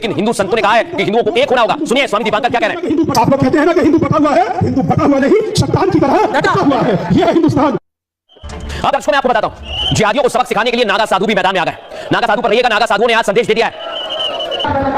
लेकिन हिंदू संतों ने कहा है कि हिंदुओं को एक होना होगा। सुनिए स्वामी दीपांकर क्या कह रहे हैं। आप लोग कहते हैं ना कि हिंदू बटा हुआ है, हिंदू बटा हुआ नहीं, शैतान की तरह बटा हुआ है ये हिंदुस्तान। अब दर्शकों मैं आपको बताता हूं, जिहादियों को सबक सिखाने के लिए नागा साधु भी मैदान में आ गए। नागा साधु पर रहिएगा, नागा साधुओं ने आज संदेश दे दिया है।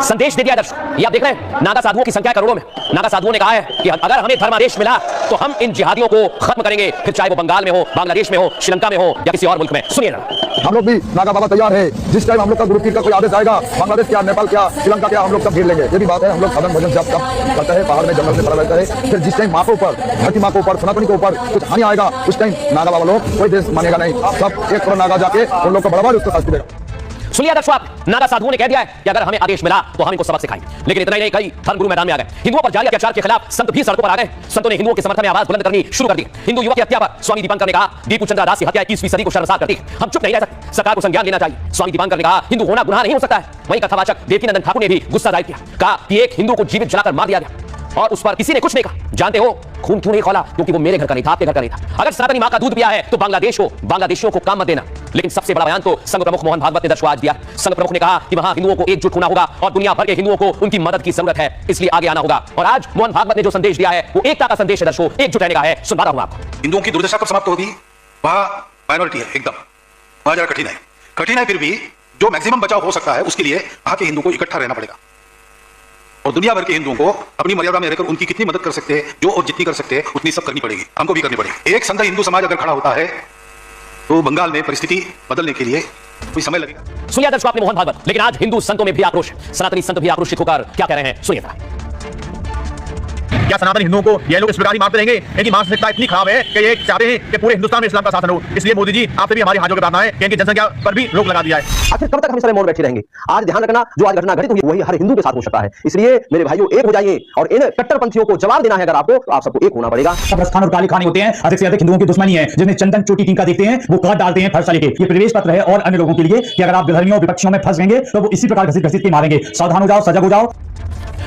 संदेश दे दिया दर्शक, ये आप देख रहे हैं, नागा साधुओं की संख्या करोड़ों में। नागा साधुओं ने कहा है कि अगर हमें धर्मादेश मिला तो हम इन जिहादियों को खत्म करेंगे, फिर चाहे वो बंगाल में हो, बांग्लादेश में हो, श्रीलंका में हो या किसी और मुल्क में। सुनिए ना, हम लोग भी नागा बाबा तैयार है। जिस टाइम हम लोग का गुरु पीर का कोई आदेश आएगा, बांग्लादेश क्या, नेपाल क्या, श्रीलंका क्या, हम लोग सब घेर लेंगे। ये भी बात है। हम लोग साधन भजन जब तब करते हैं, पहाड़ में जंगल में प्रवेश करें। फिर जिस टाइम माँ के ऊपर, धरती माँ के ऊपर, सनातनी के ऊपर कुछ हानि आएगा, उस टाइम नागा बाबा लोग कोई देश मानेगा नहीं। आप सब एक करोड़ नागा जाके उन लोग को बराबर उसको शास्ति देगा। सुनिए दर्शकों, आप नागा साधुओं ने कह दिया है कि अगर हमें आदेश मिला तो हम इनको सबक सिखाएंगे। लेकिन इतना ही नहीं, कई धर्मगुरु मैदान में आ गए। हिंदुओं पर जारी अत्याचार के खिलाफ संत भी सड़कों पर आ गए। संतों ने हिंदुओं के समर्थन में आवाज बुलंद करनी शुरू कर दी। हिंदू युवक की हत्या पर स्वामी दीपांकर ने कहा, दीपू चंद्र दास की हत्या 21वीं सदी को शर्मसार करती है। हम चुप नहीं रह सकते, सरकार को संज्ञान लेना चाहिए। स्वामी दीपांकर ने कहा, हिंदू होना गुनाह नहीं हो सकता है। वहीं कथावाचक देवकीनंदन ठाकुर ने भी गुस्सा जाहिर किया, कहा कि एक हिंदू को जीवित जलाकर मार दिया गया और उस पर किसी ने कुछ नहीं कहा। जानते हो खून क्यों नहीं खोला? क्योंकि वो मेरे घर का नहीं था, आपके घर का नहीं था। अगर सनातनी मां का दूध पिया है तो बांग्लादेश हो, बांग्लादेशियों को काम मत देना। लेकिन सबसे बड़ा बयान तो संघ प्रमुख मोहन भागवत ने दर्शकों आज दिया। संघ प्रमुख ने कहा कि वहां हिंदुओं को एकजुट होना होगा और दुनिया भर के हिंदुओं को उनकी मदद की जरूरत है, इसलिए आगे आना होगा। और आज मोहन भागवत ने जो संदेश दिया है वो एकता का संदेश है दर्शकों, एकजुट रहने का है। सुना रहा हूं आपको। हिंदुओं की दुर्दशा कब समाप्त होगी? वहां माइनॉरिटी है एकदम, वहां जरा कठिन है। फिर भी जो मैक्सिमम बचाव हो सकता है उसके लिए वहां के हिंदू को इकट्ठा रहना पड़ेगा और दुनिया भर के हिंदुओं को अपनी मर्यादा में रहकर उनकी कितनी मदद कर सकते हैं, जो और जितनी कर सकते हैं उतनी सब करनी पड़ेगी, हमको भी करनी पड़ेगी। एक संत हिंदू समाज अगर खड़ा होता है तो बंगाल में परिस्थिति बदलने के लिए कोई समय लगेगा। सुनिए दर्शकों आपने मोहन भागवत, लेकिन आज हिंदू संतों में भी आक्रोश, सनातनी संत भी आक्रोशित होकर क्या कह रहे हैं, सुनिए। क्या सनातन हिंदुओं को ये लोग इस प्रकार ही मारते रहेंगे? इनकी मानसिकता इतनी खराब है कि ये चाहते हैं कि पूरे हिंदुस्तान में इस्लाम का शासन हो। इसलिए मोदी जी आपसे भी हमारी हाथ जोड़ के प्रार्थना है कि इनकी जनसंख्या पर भी रोक लगा दिया है। आखिर कब तक हम सब मौन बैठे रहेंगे? आज ध्यान रखना, जो आज घटना घटित हुई वही हर हिंदू के साथ हो सकता है। इसलिए मेरे भाइयों एक हो जाइए और इन कट्टरपंथियों को जवाब देना है अगर आपको, तो आप सबको एक होना पड़ेगा। कब्रिस्तान और काले खाने होते हैं, अधिक से अधिक हिंदुओं की दुश्मनी है, जिन्हें चंदन चोटी टीका देखते हैं वो काट डालते हैं फरसा लेके। ये प्रवेश पत्र है और अन्य लोगों के लिए कि अगर आप विधर्मियों विपक्षियों में फंस गएंगे तो वो इसी प्रकार घसीट घसीट के मारेंगे। सावधान हो जाओ, सजग हो जाओ।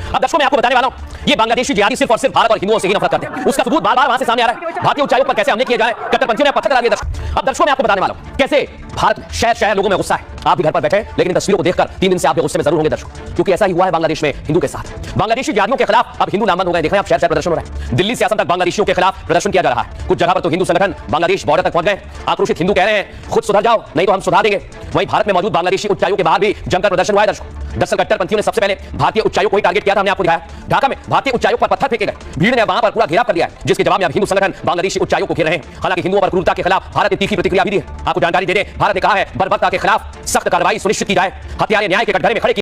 अब दर्शकों मैं आपको बताने वाला हूं, ये बांग्लादेशी जिहादी सिर्फ और सिर्फ भारत और हिंदुओं से ही नफरत करते हैं। उसका सबूत बार-बार वहां से सामने आ रहा है। भारतीय उच्चायोग पर कैसे हमले किए जाए, कट्टरपंथियों ने पत्थर करा दिए दर्शकों। अब दर्शकों मैं आपको बताने वाला हूं कैसे भारत शहर लोगों में गुस्सा है। आप भी घर पर बैठे लेकिन इन तस्वीरों को देखकर 3 दिन से आप भी गुस्से में जरूर होंगे दर्शकों, क्योंकि ऐसा ही हुआ है बांग्लादेश में हिंदू के साथ। बांग्लादेशी जिहादियों के खिलाफ अब हिंदू नामबंद हो गए। देख रहे हैं आप, शहर प्रदर्शन हो रहा है। दिल्ली से असम तक बांग्लादेशियों के खिलाफ प्रदर्शन किया जा रहा है। कुछ जगह पर तो हिंदू संगठन बांग्लादेश बॉर्डर तक पहुंच गए। आक्रोशित हिंदू कह रहे हैं खुद सुधर जाओ नहीं तो हम सुधार देंगे। वहीं भारत में मौजूद बांग्लादेशी उच्चायोग के बाहर भी जमकर प्रदर्शन हुआ है दर्शकों। दरअसल कट्टरपंथियों ने सबसे पहले भारतीय उच्चायोग को ही टारगेट किया था, हमने आपको दिखाया। ढाका में भारतीय उच्चायोग पर पत्थर फेंके गए, भीड़ ने वहां पर पूरा घेराव कर दिया है, जिसके जवाब में अब हिंदू संगठन बांग्लादेशी उच्चायोग को घेर रहे हैं। हालांकि हिंदुओं पर क्रूरता के खिलाफ भारत ने तीखी प्रतिक्रिया भी दी है। आपको जानकारी दे दें, भारत ने कहा है बर्बरता के खिलाफ सख्त कार्रवाई सुनिश्चित की जाए, हत्यारे न्याय के कटघरे में खड़े